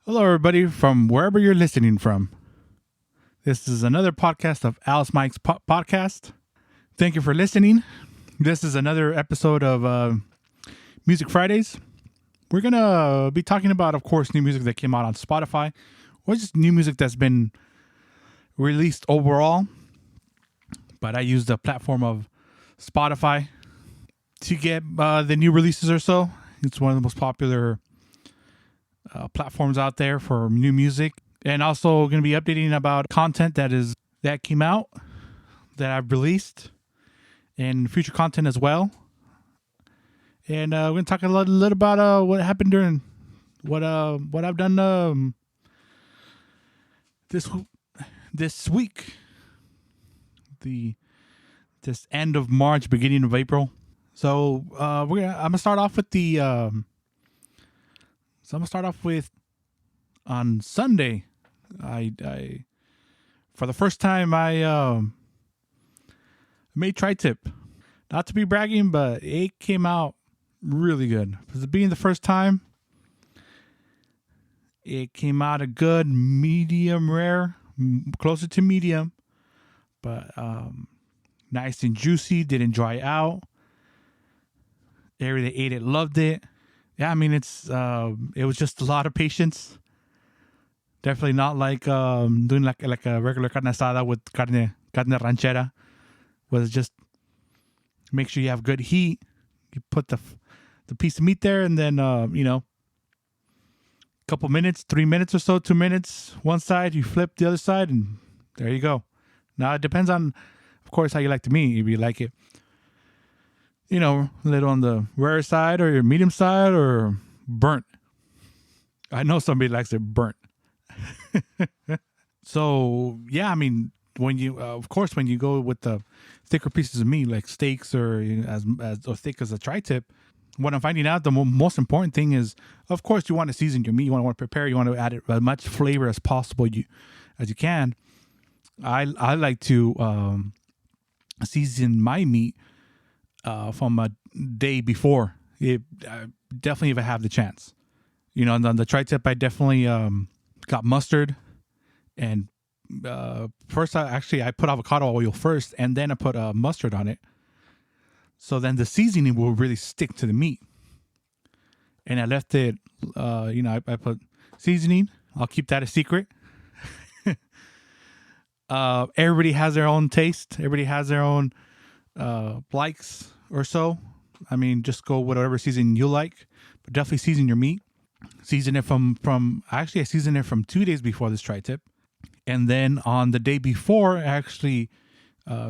Hello, everybody, from wherever you're listening from. This is another podcast of Alice Mike's podcast. Thank you for listening. This is another episode of Music Fridays. We're going to be talking about, of course, new music that came out on Spotify, or just new music that's been released overall. But I use the platform of Spotify to get the new releases or so. It's one of the most popular platforms out there for new music, and also going to be updating about content that came out that I've released and future content as well. And we're going to talk a little about what happened during what I've done this week, this end of March, beginning of April. So I'm gonna start off with on Sunday. I for the first time I made tri-tip. Not to be bragging, but it came out really good. For being the first time, it came out a good medium rare, closer to medium, but nice and juicy. Didn't dry out. Everybody that ate it loved it. Yeah, I mean it was just a lot of patience. Definitely not like doing like a regular carne asada with carne ranchera. Was just make sure you have good heat. You put the piece of meat there, and then couple minutes, 3 minutes or so, 2 minutes, one side, you flip the other side, and there you go. Now it depends on, of course, how you like the meat. If you like it, a little on the rare side or your medium side or burnt. I know somebody likes it burnt. So yeah, I mean, when you, of course, when you go with the thicker pieces of meat like steaks or as thick as a tri-tip, what I'm finding out, the most important thing is, of course, you want to season your meat. You want to prepare. You want to add as much flavor as possible as you can. I like to season my meat from a day before. Definitely if I have the chance. On the tri-tip, I definitely got mustard, and first I put avocado oil first, and then I put mustard on it. So then the seasoning will really stick to the meat. And I left it, I put seasoning. I'll keep that a secret. Everybody has their own taste. Everybody has their own likes or so. I mean, just go with whatever seasoning you like, but definitely season your meat. Season it I seasoned it from 2 days before this tri-tip. And then on the day before, I actually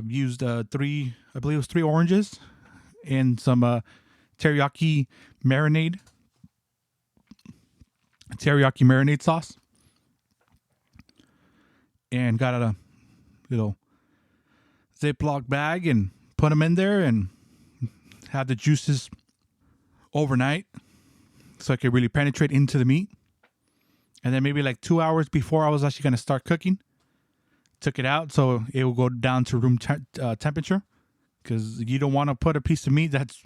used three oranges and some teriyaki marinade sauce, and got a little Ziploc bag and put them in there and had the juices overnight so I could really penetrate into the meat. And then maybe like 2 hours before I was actually going to start cooking, took it out so it will go down to room temperature, because you don't want to put a piece of meat that's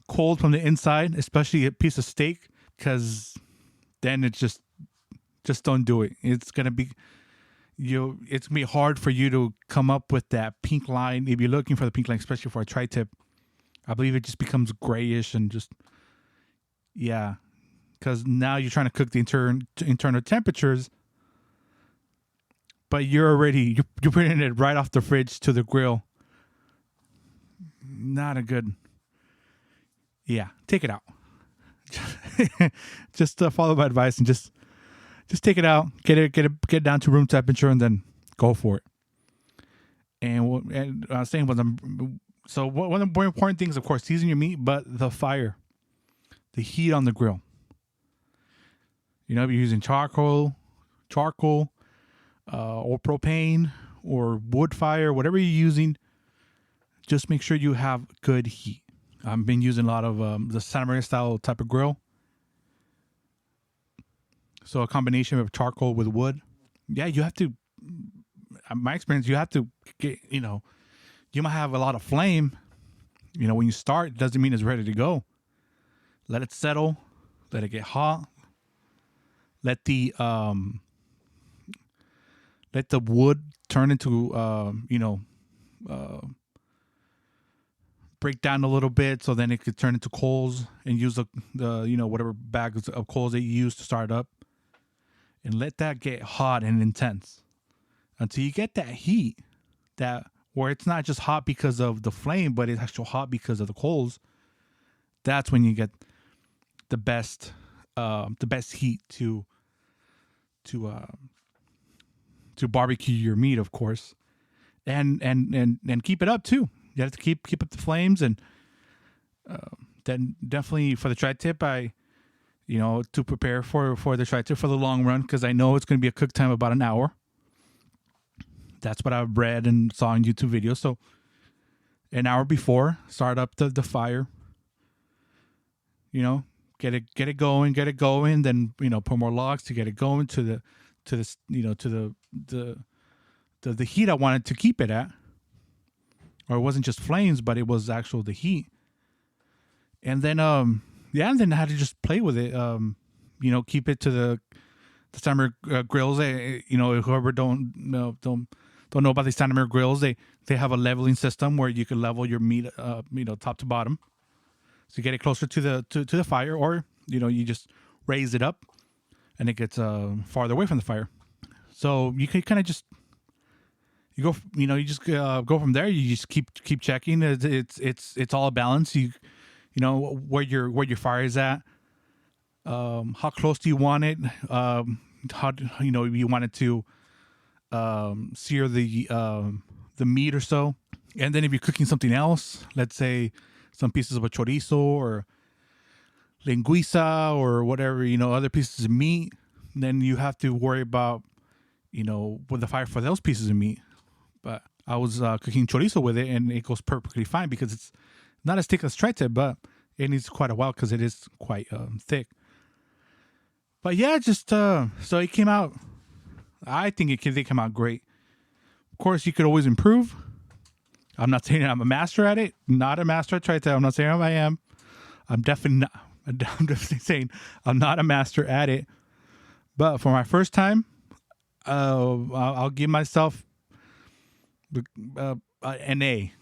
cold from the inside, especially a piece of steak, because then it just don't do it. It's gonna be hard for you to come up with that pink line if you're looking for the pink line, especially for a tri-tip. I believe it just becomes grayish and just because now you're trying to cook the internal temperatures, but you're putting it right off the fridge to the grill. Not a good. Yeah, take it out. Just follow my advice and just take it out, get it down to room temperature, and then go for it. And saying was so one of the more important things, of course, season your meat, but the fire, the heat on the grill. If you're using charcoal, or propane or wood fire, whatever you're using, just make sure you have good heat. I've been using a lot of the Santa Maria style type of grill. So a combination of charcoal with wood. Yeah, you have to, in my experience, you have to get, you might have a lot of flame. When you start, it doesn't mean it's ready to go. Let it settle. Let it get hot. let the wood turn into break down a little bit, so then it could turn into coals, and use the whatever bags of coals that you use to start up, and let that get hot and intense until you get that heat that where it's not just hot because of the flame, but it's actually hot because of the coals. That's when you get the best heat to barbecue your meat, of course, and keep it up too. You have to keep up the flames, and then definitely for the tri-tip, to prepare for the tri-tip for the long run, because I know it's going to be a cook time about an hour. That's what I've read and saw in YouTube videos. So an hour before, start up the fire. Get it going. Then put more logs to get it going to the heat I wanted to keep it at. Or it wasn't just flames, but it was actual the heat. And then and then I had to just play with it. Keep it to the Stanimir grills. Whoever don't know about the Stanimir grills, they have a leveling system where you can level your meat, top to bottom. So you get it closer to the fire, or you just raise it up, and it gets farther away from the fire. So you can kind of just go from there. You just keep checking. It's all a balance. Where your fire is at. How close do you want it? How you want it to sear the meat or so. And then if you're cooking something else, let's say some pieces of a chorizo or linguiça or whatever, other pieces of meat, then you have to worry about, with the fire for those pieces of meat. But I was cooking chorizo with it, and it goes perfectly fine because it's not as thick as tri-tip, but it needs quite a while because it is quite thick. But yeah, just so it came out. I think they come out great. Of course, you could always improve. I'm not saying I'm a master at it. Not a master at tri-tip. I'm not saying I am. I'm definitely not. I'm definitely saying I'm not a master at it. But for my first time, I'll give myself an A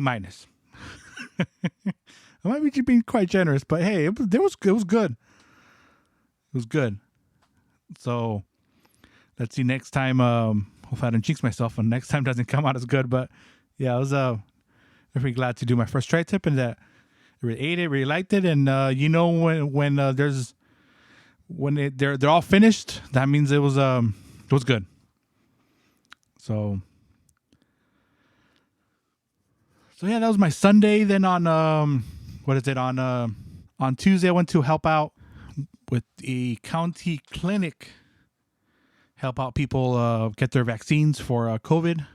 minus. I might be being quite generous, but hey, it was good. It was good. So let's see next time. Hopefully I don't jinx myself, and next time doesn't come out as good. But yeah, I was very glad to do my first tri-tip, and that I really ate it, really liked it, and when they're all finished, that means it was good. So yeah, that was my Sunday. Then on Tuesday I went to help out with a county clinic, help out people get their vaccines for COVID.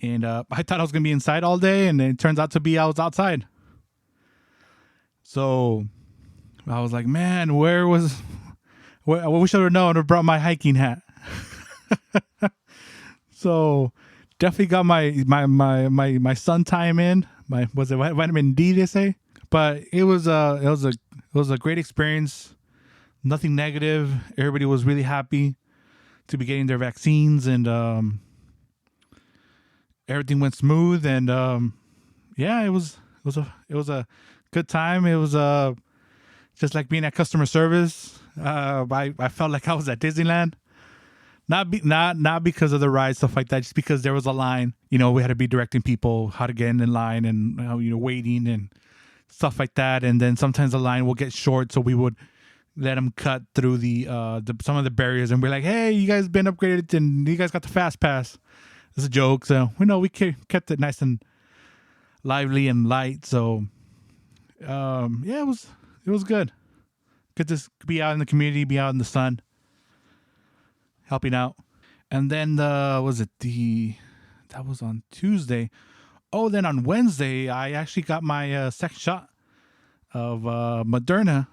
And I thought I was gonna be inside all day, and it turns out to be I was outside. So I was like, man, I wish I would have known. I brought my hiking hat. So definitely got my sun time in. Was it vitamin D, they say? But it was a great experience. Nothing negative. Everybody was really happy to be getting their vaccines, and everything went smooth. And it was a good time. It was just like being at customer service. I felt like I was at Disneyland. Not because of the ride, stuff like that, just because there was a line. We had to be directing people how to get in line, and waiting and stuff like that. And then sometimes the line will get short, so we would let them cut through the some of the barriers, and we're like, hey, you guys been upgraded, and you guys got the fast pass. It's a joke. So we kept it nice and lively and light. So it was good. Good to be out in the community, be out in the sun, helping out. And then that was on Tuesday. Oh, then on Wednesday, I actually got my second shot of Moderna.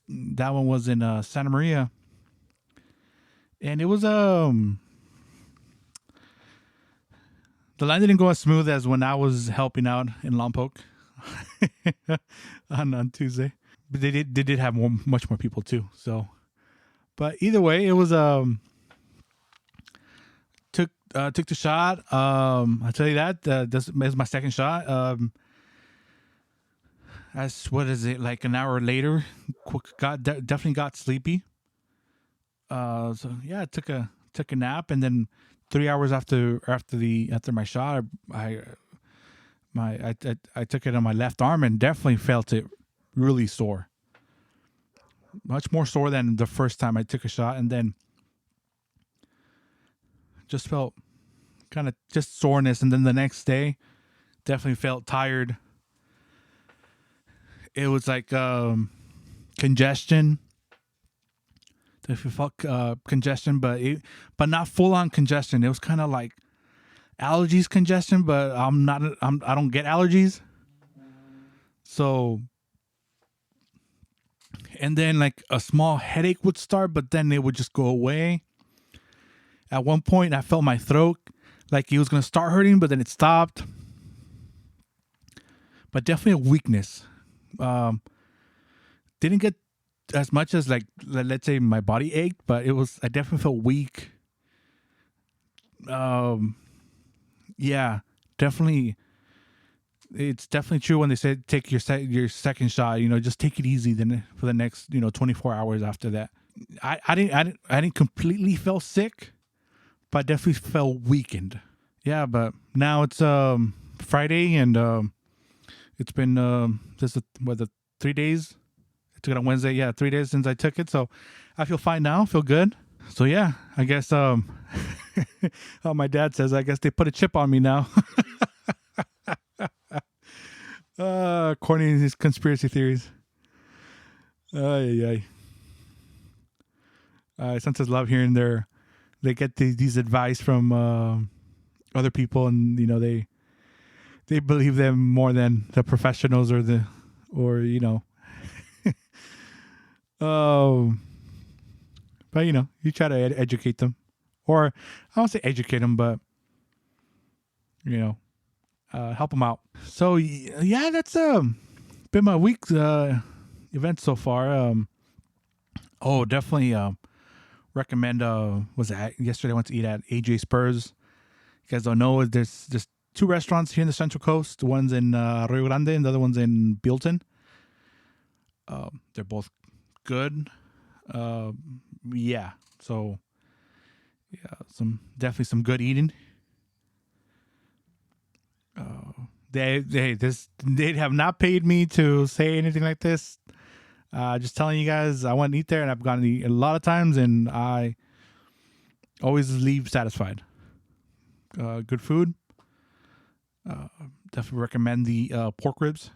That one was in Santa Maria. And it was the line didn't go as smooth as when I was helping out in Lompoc on Tuesday. But they did have much more people too. So But either way, it was took the shot. I'll tell you that this is my second shot. As what is it, like an hour later? Definitely got sleepy. So yeah, I took a nap, and then 3 hours after my shot, I took it on my left arm and definitely felt it really sore. Much more sore than the first time I took a shot, and then just felt kind of just soreness, and then the next day definitely felt tired. It was like congestion. If you felt congestion, but not full on congestion. It was kind of like allergies congestion, but I don't get allergies. So, and then like a small headache would start, but then it would just go away. At one point, I felt my throat like it was gonna start hurting, but then it stopped. But definitely a weakness. Didn't get as much as like let's say my body ached, but I definitely felt weak. Yeah, definitely. It's definitely true when they say take your second shot. Just take it easy then for the next 24 hours after that. I didn't completely feel sick, but I definitely felt weakened. Yeah, but now it's Friday, and it's been just the 3 days. I took it on Wednesday. Yeah, 3 days since I took it, so I feel fine now. Feel good. So yeah, I guess how my dad says, I guess they put a chip on me now. According to his conspiracy theories. I sometimes love hearing they get these advice from other people, and they believe them more than the professionals or but you try to educate them, or I don't say educate them, but help them out. So yeah, that's been my week's event so far. Definitely recommend. Was that yesterday? I went to eat at AJ Spurs. You guys don't know, there's just two restaurants here in the Central Coast. One's in Rio Grande, and the other one's in Bilton. They're both good. Yeah. So definitely some good eating. They have not paid me to say anything like this. Just telling you guys, I went and eat there, and I've gone to eat a lot of times, and I always leave satisfied. Good food. Definitely recommend the pork ribs.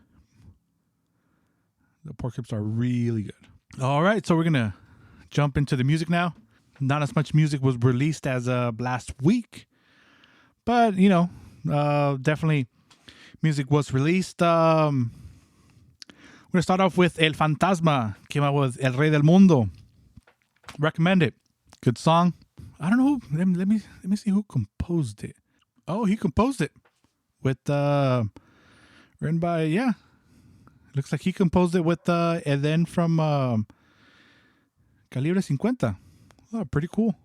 The pork ribs are really good. All right, so we're gonna jump into the music now. Not as much music was released as last week, but definitely music was released. We're gonna start off with El Fantasma. Came out with El Rey del Mundo. Recommend it. Good song. I don't know. Let me see who composed it. Oh, he composed it with written by looks like he composed it with Eden from Calibre 50. Oh, pretty cool.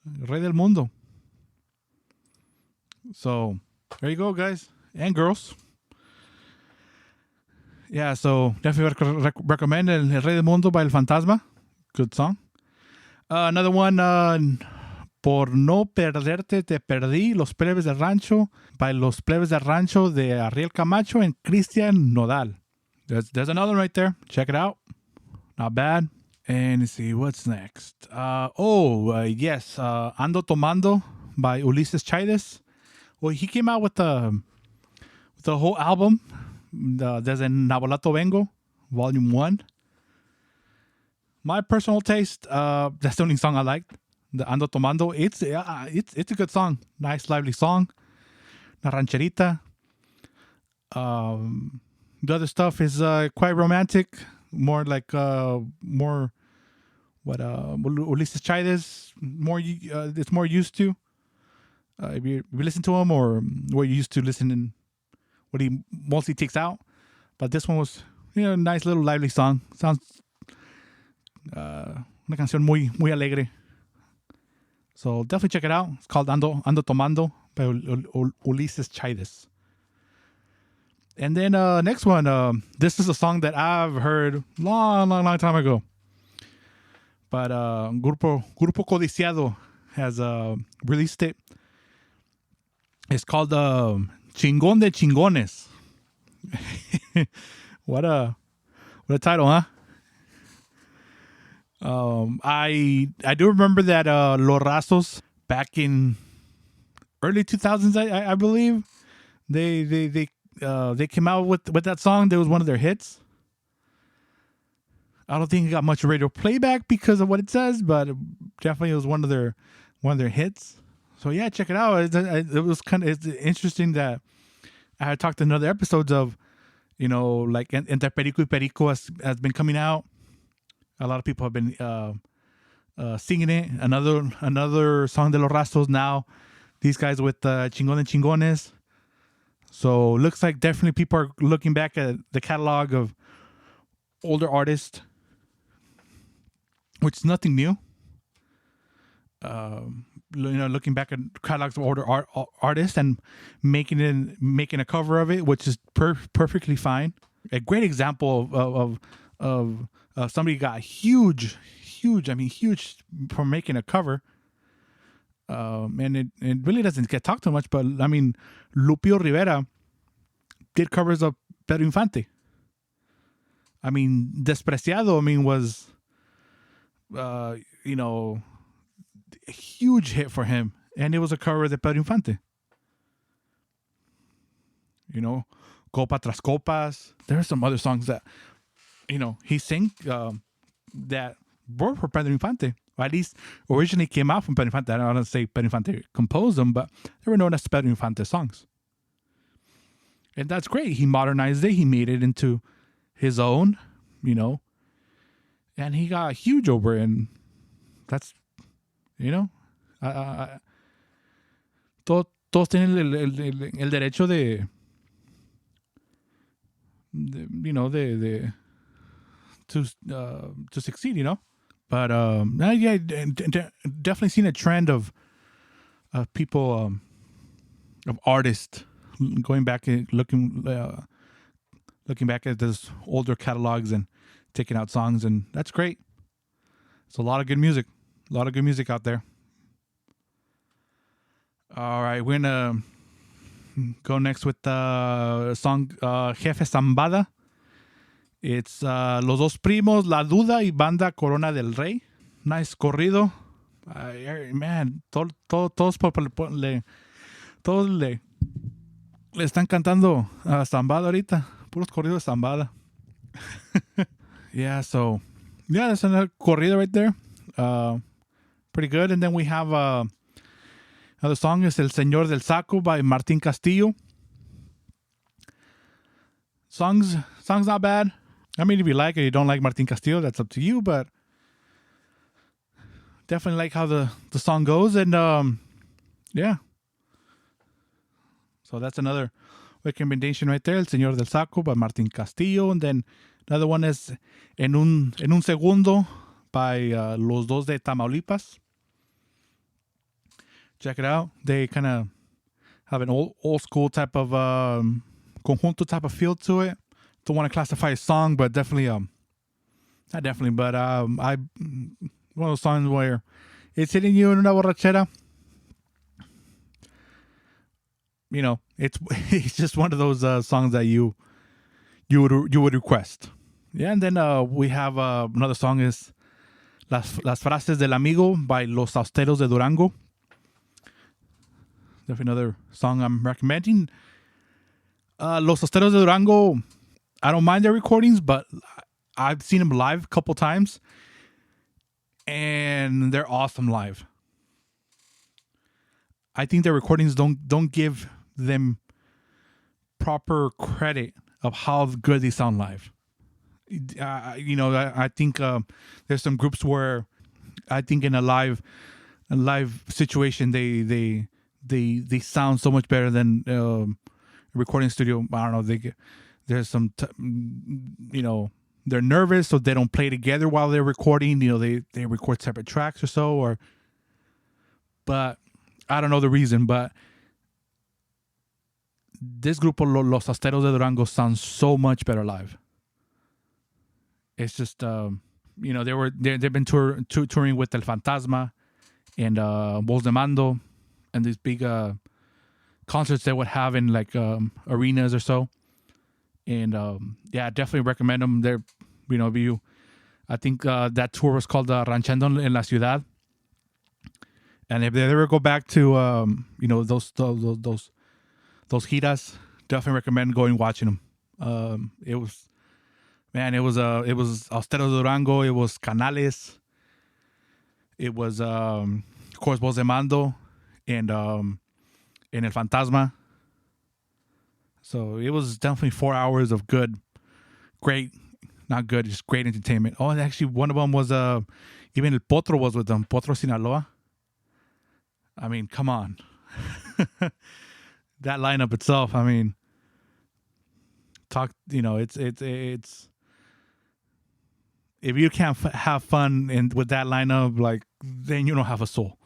Rey del Mundo. So there you go, guys and girls. Yeah, so definitely recommend El Rey del Mundo by El Fantasma. Good song. Another one, Por no perderte te perdí, Los Plebes del Rancho, by Los Plebes del Rancho de Ariel Camacho and Cristian Nodal. There's another one right there. Check it out. Not bad. And let's see, what's next? Yes, Ando Tomando by Ulises Chaides. Well, he came out with the whole album. Desde Nabolato Vengo, Volume 1. My personal taste, that's the only song I liked. The Ando Tomando. It's a good song. Nice, lively song. La Rancherita. The other stuff is quite romantic. More like what Ulises Chaides it's more used to. If you listen to him, or what you used to listen in, what he mostly takes out. But this one was, nice little lively song. Sounds, Una canción muy alegre. So definitely check it out. It's called Ando Tomando by Ulises Chaides. And then next one, this is a song that I've heard long time ago. But Grupo Codiciado has released it. It's called Chingón de Chingones. What a title, huh? I do remember that Los Rasos back in early 2000s, I believe, they came out with that song. That was one of their hits. I don't think it got much radio playback because of what it says, but definitely it was one of their hits. So yeah, check it out. It was it's interesting that I had talked in other episodes of, like Entre Perico y Perico has been coming out. A lot of people have been singing it. Another song de los Rastos now. These guys with Chingón de Chingones. So looks like definitely people are looking back at the catalog of older artists, which is nothing new. Looking back at catalogs of older artists and making a cover of it, which is perfectly fine. A great example of somebody got huge for making a cover. And it really doesn't get talked too much, but I mean, Lupillo Rivera did covers of Pedro Infante. I mean, Despreciado, was, a huge hit for him. And it was a cover of Pedro Infante. Copa Tras Copas. There are some other songs that, he sang that were for Pedro Infante. Or at least originally came out from Pedro Infante. I don't want to say Pedro Infante composed them, but they were known as Pedro Infante songs. And that's great. He modernized it. He made it into his own, and he got huge over it. And that's, todos tienen el derecho to succeed, But yeah, definitely seen a trend of people, of artists going back and looking back at those older catalogs and taking out songs, and that's great. It's a lot of good music out there. All right, we're gonna go next with the song Jefe Zambada. It's Los Dos Primos, La Duda y Banda Corona del Rey. Nice corrido. Man, todos le están cantando Zambada ahorita. Puros corridos de Zambada. Yeah, so, yeah, that's another corrido right there. Pretty good. And then we have another song is El Señor del Saco by Martín Castillo. Song's not bad. I mean, if you like it, you don't like Martín Castillo, that's up to you, but definitely like how the song goes. And yeah. So that's another recommendation right there, El Señor del Saco by Martín Castillo. And then another one is En un Segundo by Los Dos de Tamaulipas. Check it out. They kind of have an old school type of conjunto type of feel to it. Don't want to classify a song, but definitely, not definitely, but one of those songs where it's hitting you in una borrachera. It's just one of those songs that you would request. Yeah, and then we have another song is Las Frases del Amigo by Los Austeros de Durango. Definitely another song I'm recommending. Los Austeros de Durango, I don't mind their recordings, but I've seen them live a couple times, and they're awesome live. I think their recordings don't give them proper credit of how good they sound live. I think there's some groups where I think in a live situation they sound so much better than a recording studio. I don't know. There's some they're nervous, so they don't play together while they're recording. They record separate tracks or so, but I don't know the reason. But this grupo, Los Asteros de Durango, sounds so much better live. It's just they've been touring with El Fantasma and Voz de Mando and these big concerts they would have in like arenas or so. And I definitely recommend them. They're, I think that tour was called Ranchando en la Ciudad. And if they ever go back to those giras, definitely recommend going watching them. It was Asteros de Durango. It was Canales. It was of course Voz de Mando and El Fantasma. So it was definitely 4 hours of great, not good, just great entertainment. Oh, and actually one of them was even El Potro was with them, Potro Sinaloa. I mean, come on. That lineup itself, I mean, it's if you can't have fun with that lineup, like, then you don't have a soul.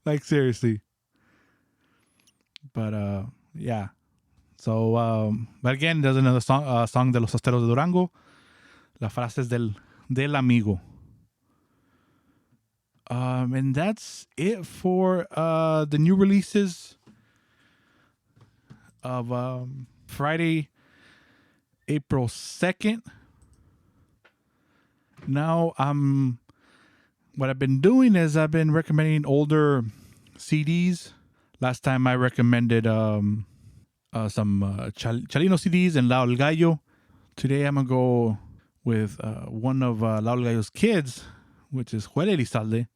Like, seriously. But yeah. So but again, there's another song de Los Asteros de Durango, Las Frases del Amigo. And that's it for the new releases of Friday, April 2nd. Now, what I've been doing is I've been recommending older CDs. Last time I recommended some Chalino CDs and La El Gallo. Today I'm going to go with one of La El Gallo's kids, which is Joel Elizalde.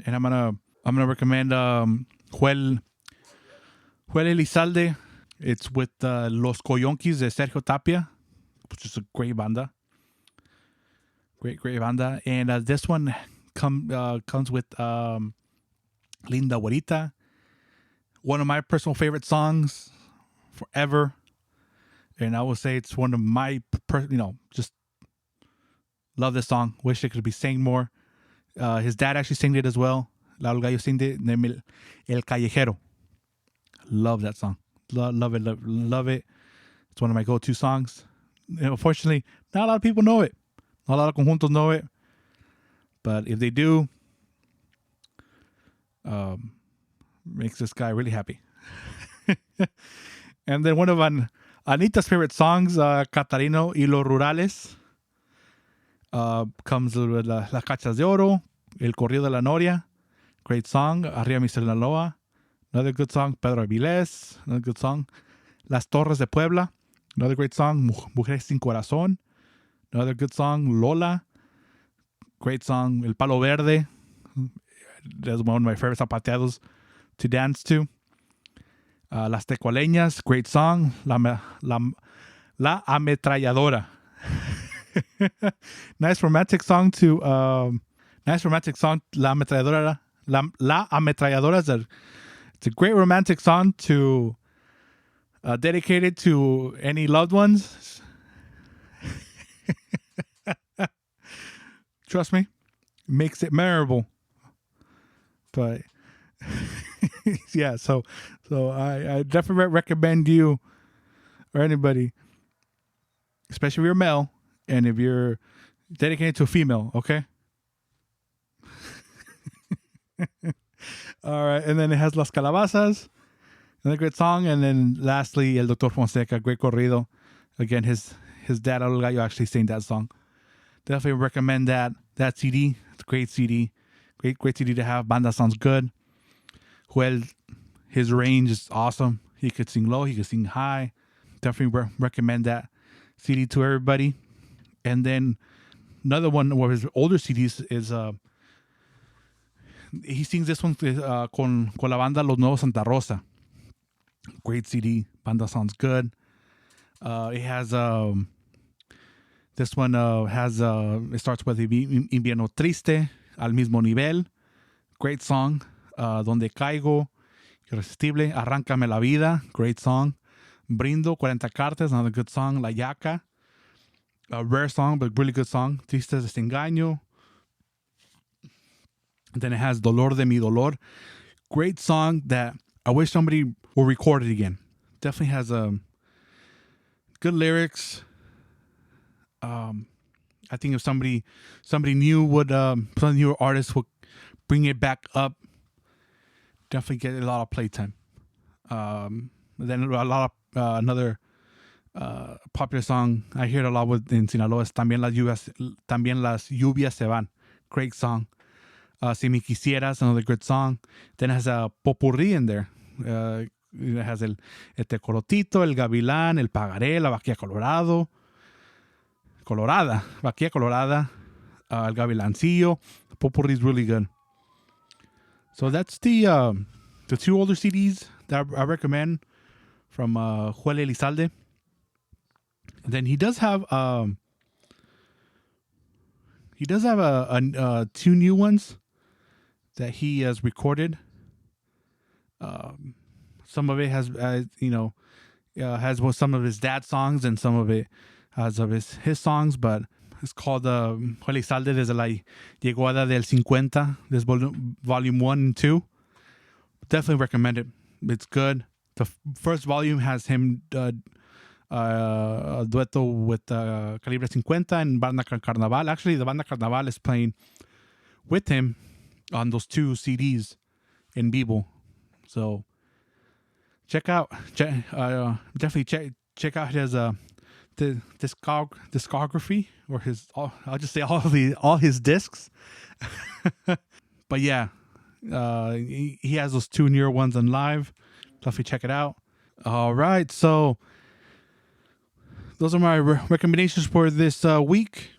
And I'm gonna recommend Joel Elizalde. It's with Los Coyonquis de Sergio Tapia, which is a great banda. Great banda. And this one comes with Linda Guarita. One of my personal favorite songs forever. And I would say it's one of my, just love this song. Wish it could be sang more. His dad actually sang it as well. La El Gallo sang it. El Callejero. Love that song. Love it. It's one of my go-to songs. Unfortunately, not a lot of people know it. Not a lot of conjuntos know it. But if they do, makes this guy really happy. And then one of Anita's favorite songs, Catarino y los Rurales. Comes with Las Cachas de Oro, El Corrido de la Noria, great song. Arriba mi Sinaloa, another good song. Pedro Avilés, another good song. Las Torres de Puebla, another great song. Mujeres sin Corazón, another good song. Lola, great song. El Palo Verde, that's one of my favorite zapateados to dance to. Las Tecualeñas, great song. La Ametralladora. Nice romantic song, La Ametralladora. La Ametralladora it's a great romantic song to dedicated to any loved ones. Trust me, makes it memorable. But yeah, so I definitely recommend you or anybody, especially if you're male. And if you're dedicated to a female, okay? All right. And then it has Las Calabazas, another great song. And then lastly, El Doctor Fonseca, great corrido. Again, his dad, El Gallo, actually sang that song. Definitely recommend that CD. It's a great CD. Great CD to have. Banda sounds good. Joel, his range is awesome. He could sing low. He could sing high. Definitely recommend that CD to everybody. And then another one of his older CDs is he sings this one con la banda Los Nuevos Santa Rosa. Great CD. Banda sounds good. It has this one has it starts with Invierno Triste, Al Mismo Nivel. Great song. Donde Caigo, Irresistible, Arráncame la Vida. Great song. Brindo, 40 Cartas, another good song. La Yaca. A rare song, but really good song. Tristes de Engaño. And then it has Dolor de mi Dolor. Great song that I wish somebody will record it again. Definitely has good lyrics. I think if somebody new would some newer artist would bring it back up, definitely get a lot of playtime. Then a lot of another popular song I hear it a lot in Sinaloa is También las lluvias se van. Great song. Si me quisieras, another good song. Then it has a popurrí in there. It has el Tecolotito, el Gavilán, el Pagaré, la Vaquilla Colorada, Vaquilla Colorada, el Gavilancillo. The popurrí is really good. So that's the two older CDs that I recommend from Joel Elizalde. And then he does have two new ones that he has recorded. Some of it has some of his dad's songs, and some of it has of his songs, but it's called Joel Elizalde desde la llegada del 50. This volume 1 and 2. Definitely recommend it. It's good. The first volume has him a dueto with Calibre 50 and Banda Carnaval. Actually, the Banda Carnaval is playing with him on those two CDs in vivo. So definitely check out his discography, or I'll just say all his discs. But yeah, he has those two newer ones on live. Definitely check it out. All right, so those are my recommendations for this week.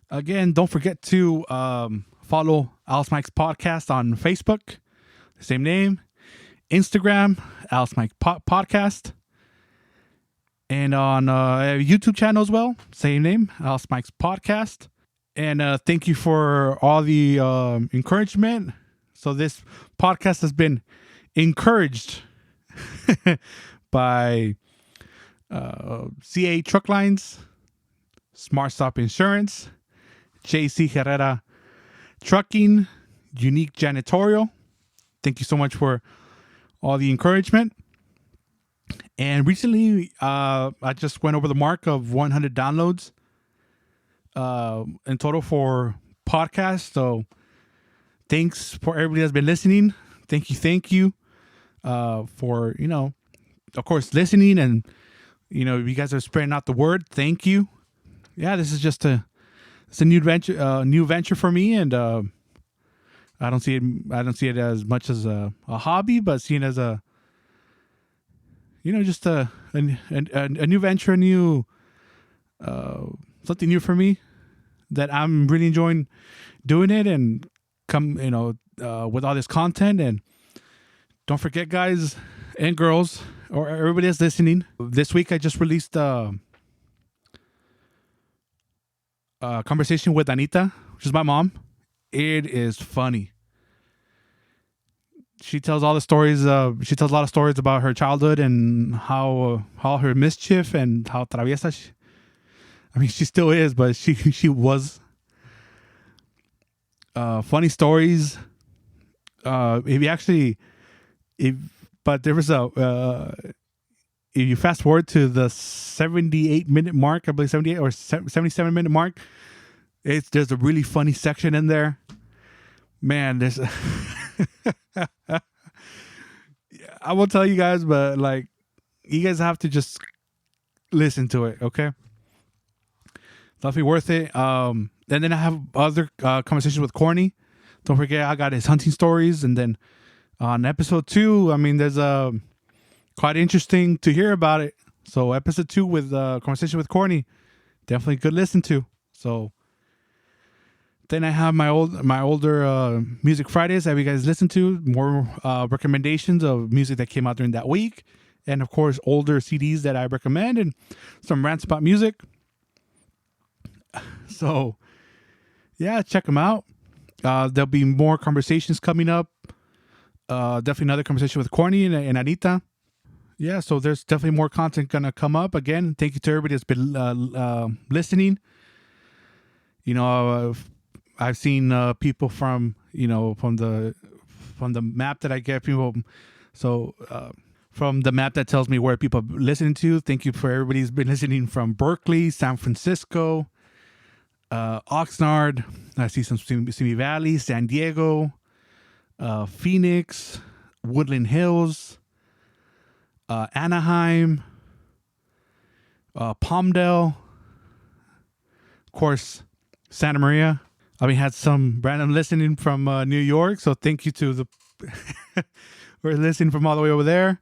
Again, don't forget to follow Alice Mike's podcast on Facebook, the same name. Instagram, Alice Mike Podcast. And on YouTube channel as well, same name, Alice Mike's Podcast. And thank you for all the encouragement. So this podcast has been encouraged by CA Truck Lines, Smart Stop Insurance, JC Herrera Trucking, Unique Janitorial. Thank you so much for all the encouragement. And recently, I just went over the mark of 100 downloads in total for podcasts. So thanks for everybody that's been listening. Thank you for, of course, listening, and you guys are spreading out the word. Thank you. Yeah, this is just it's a new venture for me, and I don't see it as much as a hobby, but seeing it as a just a new venture, something new for me that I'm really enjoying doing it, and with all this content. And don't forget, guys and girls, or everybody that's listening, this week I just released a conversation with Anita, which is my mom. It is funny. She tells all the stories. She tells a lot of stories about her childhood and how her mischief and how traviesa. She still is, but she was. Funny stories. But there was if you fast forward to the 78-minute mark, I believe 78 or 77-minute mark, there's a really funny section in there. Man, there's I won't tell you guys, but you guys have to just listen to it, okay? Definitely worth it. And then I have other conversations with Corny. Don't forget, I got his hunting stories. And then on episode 2, there's quite interesting to hear about it. So episode 2 with conversation with Corny, definitely good listen to. So then I have my older Music Fridays that you guys listen to, more recommendations of music that came out during that week, and of course older CDs that I recommend, and some rants about music. So yeah, check them out. There'll be more conversations coming up. Definitely another conversation with Corny and Anita. yeah, so there's definitely more content gonna come up. Again, thank you to everybody that's been listening. You know, I've seen people from from the map that I get people. So from the map that tells me where people are listening to. Thank you for everybody who's been listening from Berkeley, San Francisco, Oxnard. I see some Simi Valley, San Diego, Phoenix, Woodland Hills, Anaheim, Palmdale, of course, Santa Maria. We had some random listening from New York, so thank you to the we're listening from all the way over there.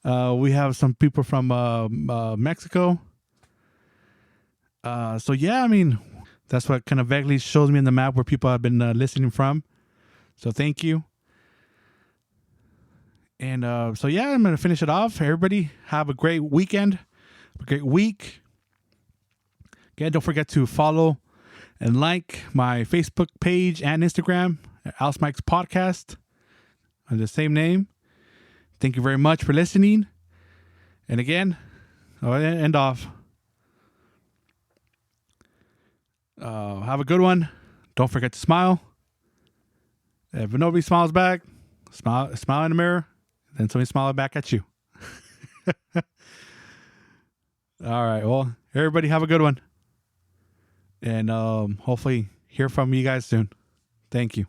We have some people from Mexico. So yeah, I mean, that's what kind of vaguely shows me in the map where people have been listening from. So thank you. And so yeah, I'm gonna finish it off. Everybody, have a great weekend, a great week. Again, don't forget to follow and like my Facebook page and Instagram at Alice Mike's Podcast under the same name. Thank you very much for listening. And again, I'll end off. Have a good one. Don't forget to smile. If nobody smiles back, smile in the mirror. Then somebody smile back at you. All right. Well, everybody have a good one. And hopefully hear from you guys soon. Thank you.